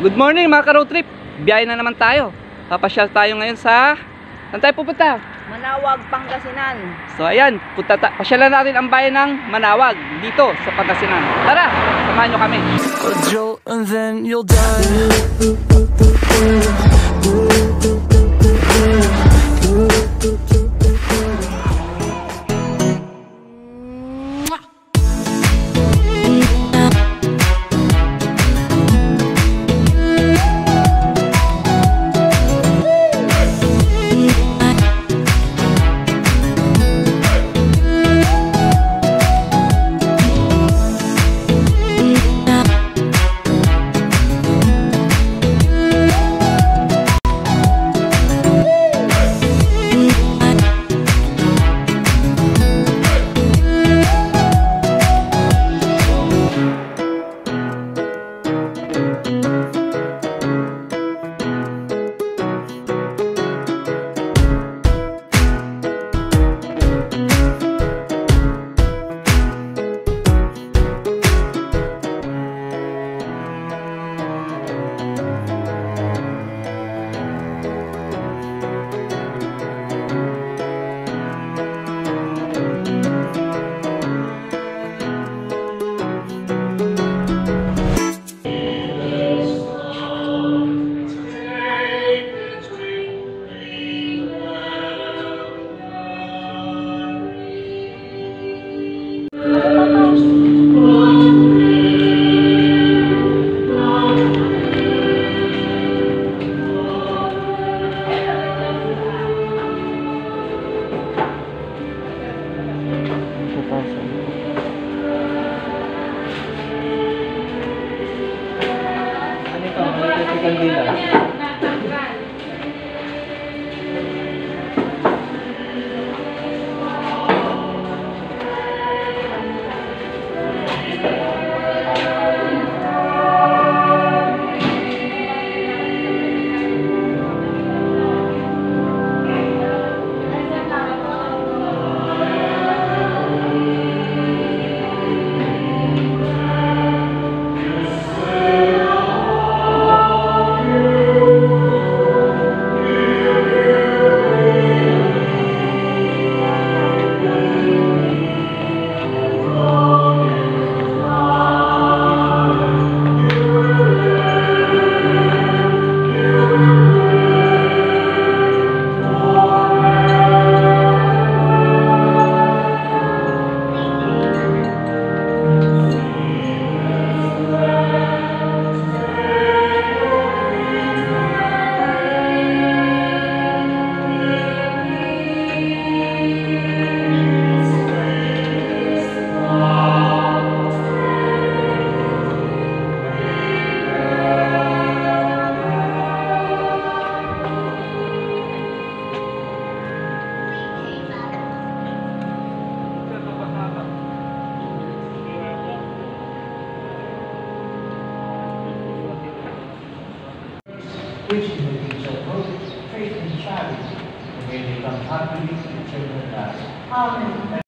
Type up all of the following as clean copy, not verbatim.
Good morning mga ka-road trip. Biyahe na naman tayo. Papasyal tayo ngayon sa... Saan tayo pupunta? Manawag, Pangasinan. So ayan, pasyalan natin ang bayan ng Manawag dito sa Pangasinan. Tara, samahan nyo kami. A jolt and then you'll die.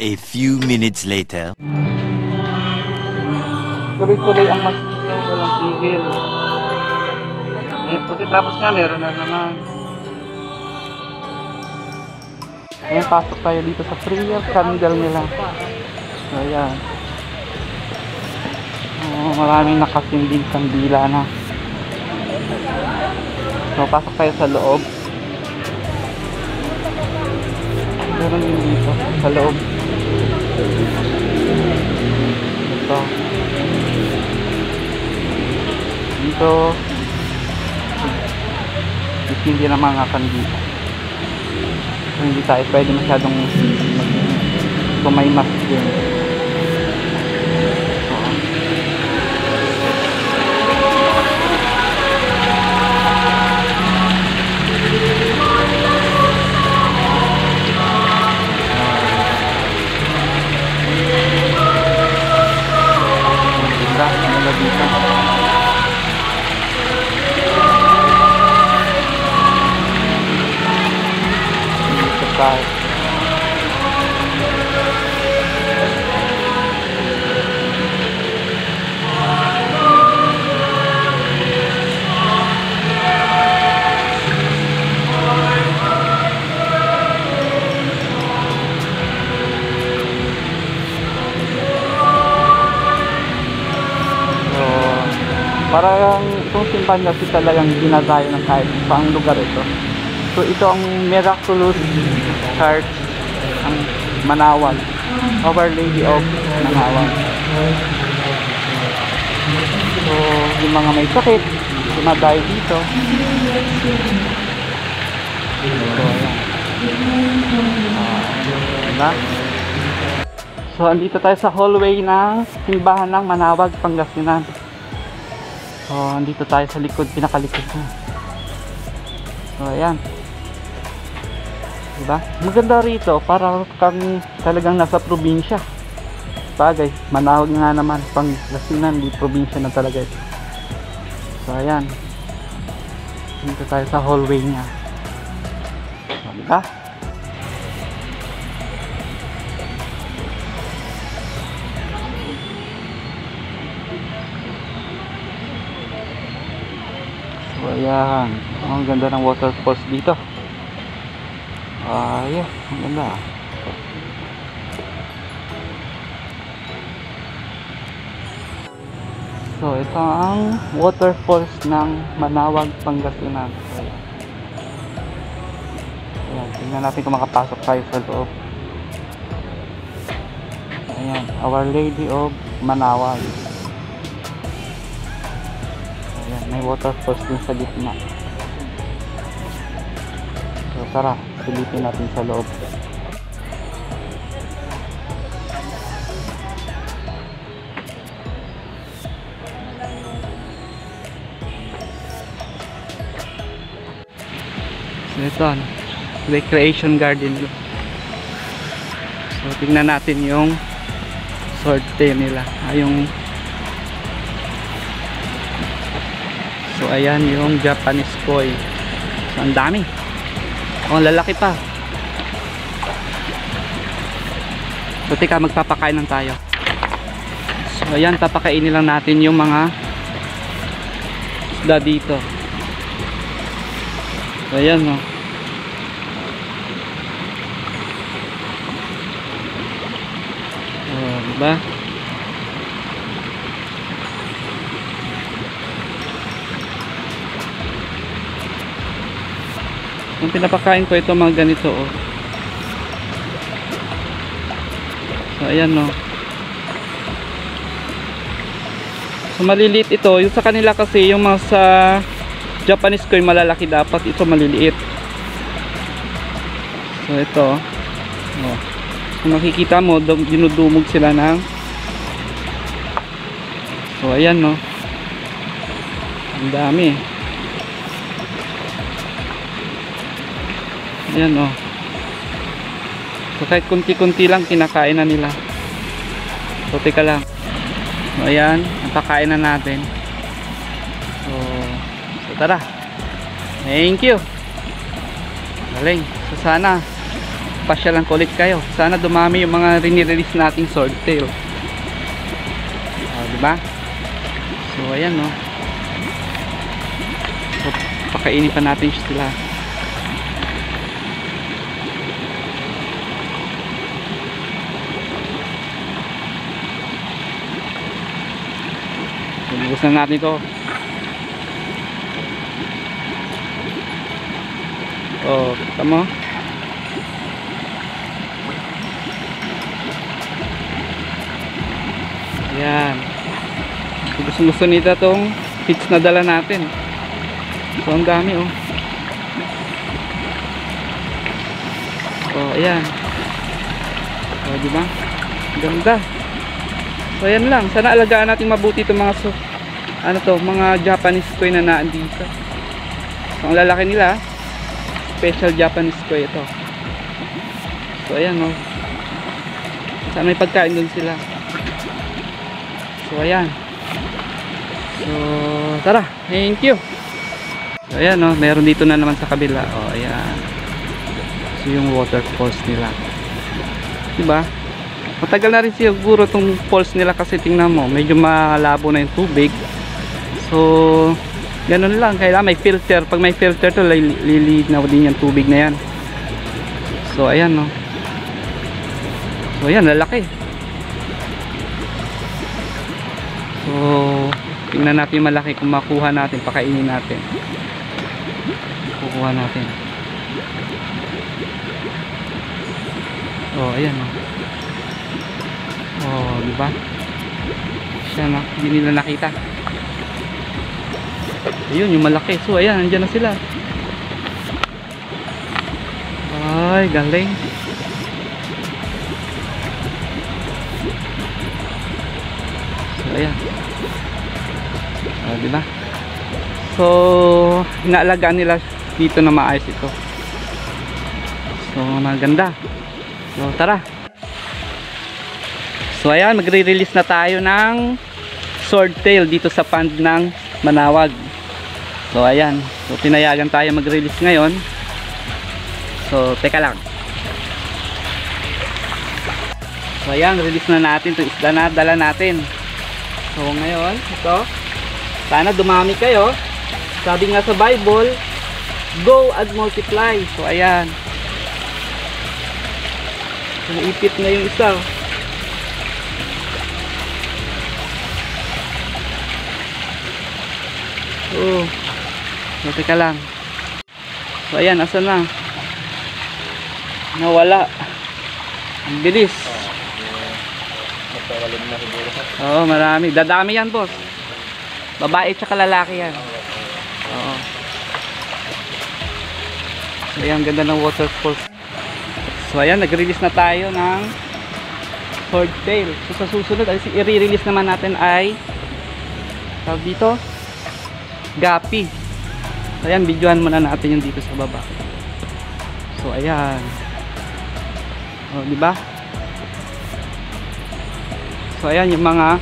A few minutes later. Tuloy-tuloy ang masito, walang tigil. Pagkatapos nga, meron na naman. Ayan, pasok tayo dito sa prayer candle nila. So, ayan. Maraming nakasinding kandila na. So, pasok tayo sa loob. Meron din dito, sa loob. Ito. Dito. Hindi na mga kandila. So, hindi tayo pwede masyadong tumaymas din. Bye. Parang itong simbahan kasi talagang dinadayo ng kahit saang lugar ito. So ito ang Miraculous Church ang Manaoag, Our Lady of Manaoag. So yung mga may sakit dumadayo dito. So ayan. Diba? So andito tayo sa hallway ng simbahan ng Manaoag, Pangasinan. So, andito tayo sa likod, pinakalikod na. So, ayan. Diba? Maganda rito, para kang talagang nasa probinsya. Bagay, Manaoag nga naman, Pangasinan, di probinsya na talaga ito. So, ayan. Dito tayo sa hallway niya. So, diba? So, ayan. Ang ganda ng waterfalls dito. Ayos, ang ganda. So, ito ang waterfalls ng Manaoag, Pangasinan. Ayan, tingnan natin kung makapasok tayo sa loob. Ayan, Our Lady of Manaoag. Ayan, may waterfalls din sa gitna. So tara, silipin natin sa loob. So ito, recreation garden. So tingnan natin yung sorte nila. Yung so ayan yung Japanese koi. So ang dami. Oh, lalaki pa. So tika, magpapakain lang tayo. So ayan, papakainin lang natin yung mga isda dito. So ayan, oh. Oh, diba? Yung pinapakain ko ito mga ganito, oh. So ayan, no. So maliliit ito. Yung sa kanila kasi, yung mga sa Japanese koi malalaki dapat. Ito maliliit. So ito, oh. Kung makikita mo, dinudumog sila ng so ayan, no. Ang dami. Ayan, oh. So kahit kunti-kunti lang kinakain na nila. So teka lang. So ayan, napakain na natin. So tara. Thank you. Galing. So sana pasyalan ko ulit kayo. Sana dumami yung mga rinirelease nating swordtail. Diba? So ayan, no. So pakainin pa natin sila. Bubus na natin ito. Oh, kita mo? Ayan. Gusto nito itong feeds na dala natin. So, ang dami, oh. Oh, ayan. Oh, diba? Ganda. So, ayan lang. Sana alagaan natin mabuti itong mga mga Japanese koi na naandito. So, ang lalaki nila, special Japanese koi ito. So, ayan, oh. Sana may pagkain dun sila. So ayan. So tara, thank you. So ayan, no, meron dito na naman sa kabila. Oh, ayan. So yung waterfalls nila. Diba? Matagal na rin siguro tong falls nila kasi tingnan mo, medyo malabo na yung tubig. So ganun lang, kailangan may filter. Pag may filter to, lilid na din yung tubig na yan. So ayan, no. So ayan, lalaki. So Tingnan natin yung malaki kung makuha natin, pakainin natin. Kukuha natin. Oh, ayan oh. Oh, di ba? Siya na, hindi nila nakita. Ayun, yung malaki. So, ayan, nandiyan na sila. Ay, galing. So, ayan. Di ba? So, inaalagaan nila dito na maayos ito. So, maganda. So, tara. So, ayan, magre-release na tayo ng swordtail dito sa pond ng Manawag. So, ayan. So, pinayagan tayo mag-release ngayon. So, teka lang. So, ayan, release na natin itong isda na dala natin. So, ngayon, ito. Sana dumami kayo. Sabi nga sa Bible, go and multiply. So, ayan. Naipit na yung isa. Oh. So, teka lang. So, ayan. Asan na? Nawala. Ang bilis. Oo, marami. Dadami yan, boss. Babae tsaka lalaki yan. Oo. So, ayan. Ganda ng waterfalls. So ayan, nag-release na tayo ng swordtail. So sa susunod, i-release naman natin ay tawag dito, gapi. So ayan, videohan muna natin yung dito sa baba. So ayan. O, di ba? So ayan yung mga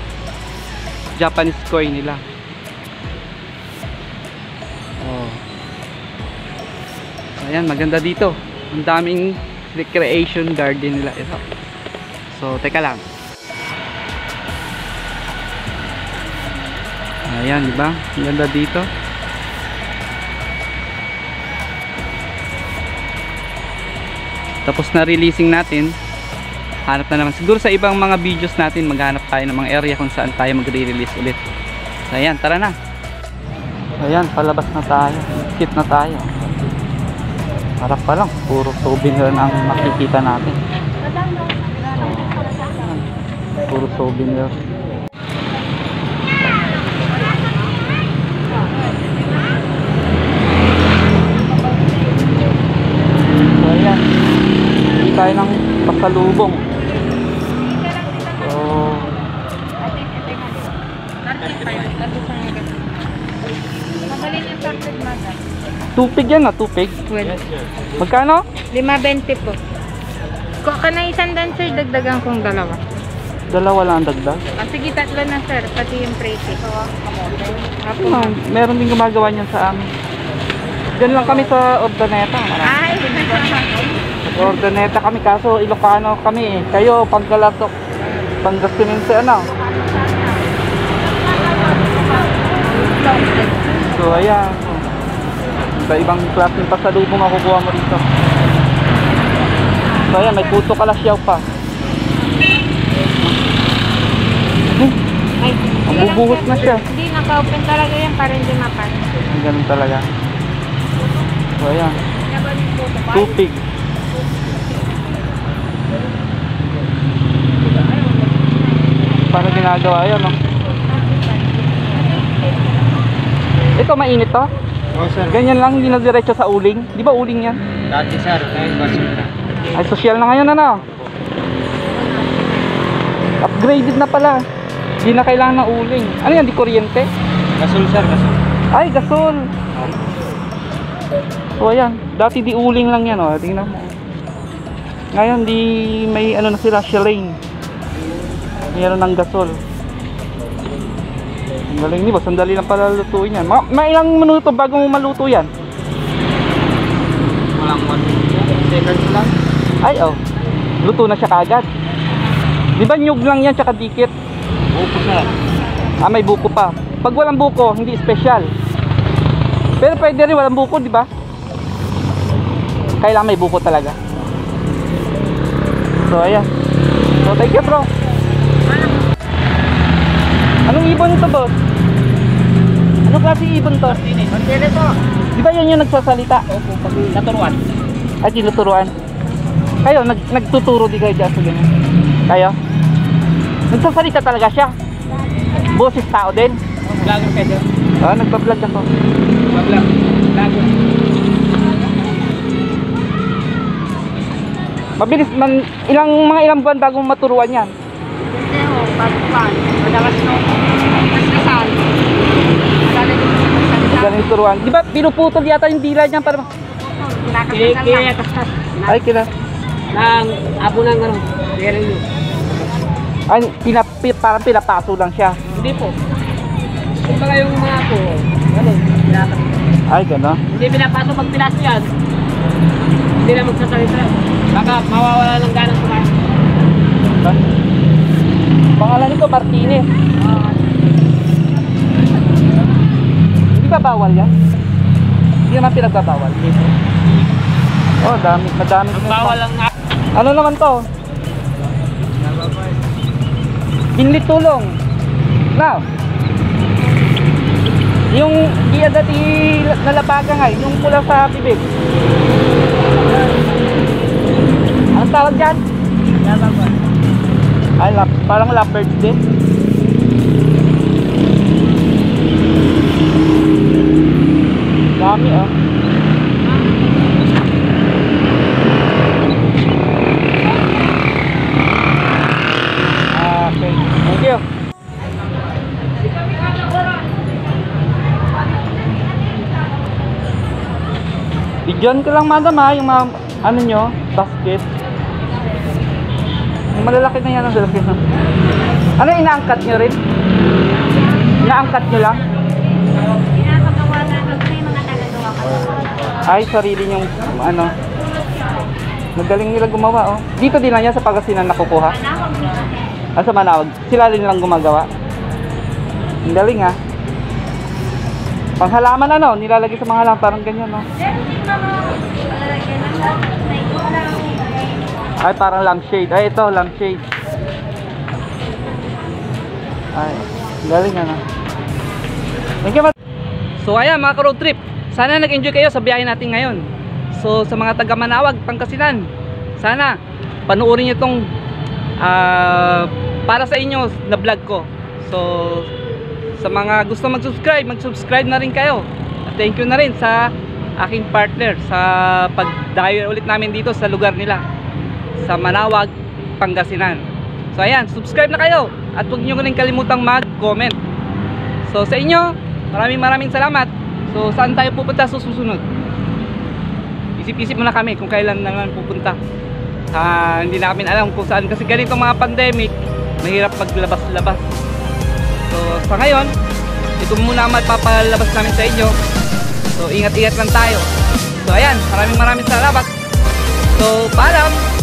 Japanese koi nila. Oh. So ayan, maganda dito. Ang daming recreation garden nila ito. So, teka lang. Ayan, di ba? Ang ganda dito. Tapos na releasing natin. Hanap na naman. Siguro sa ibang mga videos natin, maghanap tayo ng mga area kung saan tayo magre-release ulit. So, ayan, tara na. Ayan, palabas na tayo. Skip na tayo. Harap pa lang, puro souvenir ang makikita natin. Puro souvenir. So ayan, hindi tayo ng pasalubong. So tupig yan na, tupig. Well, Magkano? 5.20 po. Kung ka na isang dan, sir, dagdagan kong dalawa. Dalawa lang ang dagdag. Sige, tatlo na, sir. Pati yung pretty. Apo. Meron din gumagawa niyan sa amin. Diyan lang kami sa Ordaneta. Ay, Sa Ordaneta kami, kaso Ilocano kami eh. Kayo, Panggalasok, Pangasinan sa ano. So, ayan. Iba-ibang klaseng pasalubong makukuha mo dito. So, ayan, may puto kalasyaw pa. ay, Ang bubuhos na siya. Hindi, naka-open talaga yan para hindi mapansin. Ang ganun talaga. So, ayan. Tupig. Paano ginagawa yan, no? Ito, mainit to? Oo, sir. Ganyan lang, hindi na diretso sa uling. Di ba uling yan? Dati, sir. Ngayon, basok na. Ay, social na ngayon, ano? Upgraded na pala. Hindi na kailangan ng uling. Ano yan, di kuryente? Gasol, sir. Gasol. Ay, gasol. So, ayan. Dati di uling lang yan, oh. Tingnan mo. Ngayon, di may ano na sila, shellane. Mayroon ng gasol. Ang galing ni boss, sandali lang pala lutuin yan. May ilang minuto bago mo maluto yan? Walang 1 seconds lang. Ay, oh. Luto na siya kagad. Di ba nyug lang yan, tsaka dikit? Buko, sir. Ah, may buko pa. Pag walang buko, hindi special. Pero pwede rin walang buko, di ba? Kailangan may buko talaga. So, ayan. So, thank you, bro. Anong ibon ito, boss? Ano klase ibon to? Martínez to. Di ba yan yung nagsasalita? Opo, pag naturuan. Ay, tinuturuan. Kayo, nagtuturo di kayo dyan sa ganyan? Kayo? Nagsasalita talaga siya? Boses tao din? Vlogger kayo dyan. Oo, nagpa-vlog ako. Vlogger. Vlogger. Mabilis man, ilang buwan bago maturuan yan? Kasi ho, pagpan. Madalas nung nasasal. Ganun turuan. Di ba pinuputol yata yung dila niya para Kinakasasan lang. ay kila. Nang abo ng ano, Lerilo. Ay parang pinapaso lang siya. Hindi po. Kung baga yung mga po, ano, pinapasok. Ay gano'n. Hindi pinapasok pag pinasok yan. Hindi na magsasalita. Baka mawawala ng ganang kumain. Pangalan nito Martinez. Hindi ba bawal yan? Hindi naman pinagbabawal. Oh, madami. Bawal lang nga. Ano naman to? Inlit tulong. Now, yung iya dati nalapagan nga, yung pula sa bibig. Anong tawag dyan? Ay, parang leopards din. Dami ah. Okay, thank you. Bigyan ko lang madam ha, yung mga ano nyo, basket. Yung malalaki na yan ang lalaki na. Ano inaangkat nyo rin? Inaangkat nyo lang? Pinapagawa na kasi mga nagagawa ko. Ay, sarili yung ano. Magaling nila gumawa oh. Dito din lang yan sa Pangasinan nakukuha. Ah, sa Manawag. Sila rin lang gumagawa. Ang galing ha. Panghalaman ano, nilalagay sa mga halaman parang ganyan no. Ay, parang lampshade. Ay, ito, lampshade. Ay, galing ano. Thank you, so, ayan mga ka-road trip. Sana nag-enjoy kayo sa biyahe natin ngayon. So, sa mga taga Manawag, Pangasinan, sana panoorin nyo itong para sa inyo na vlog ko. So, sa mga gusto mag-subscribe na rin kayo. At thank you na rin sa aking partner sa pagdayo ulit namin dito sa lugar nila sa Manawag, Pangasinan. So ayan, subscribe na kayo at huwag nyo rin kalimutang mag-comment. So sa inyo, maraming salamat. So saan tayo pupunta sa susunod? Isip-isip muna kami kung kailan naman pupunta. Hindi namin alam kung saan kasi ganito mga pandemic, mahirap maglabas-labas. So sa ngayon, ito muna ang magpapalabas namin sa inyo. So ingat-ingat lang tayo. So ayan, maraming salamat. So paalam.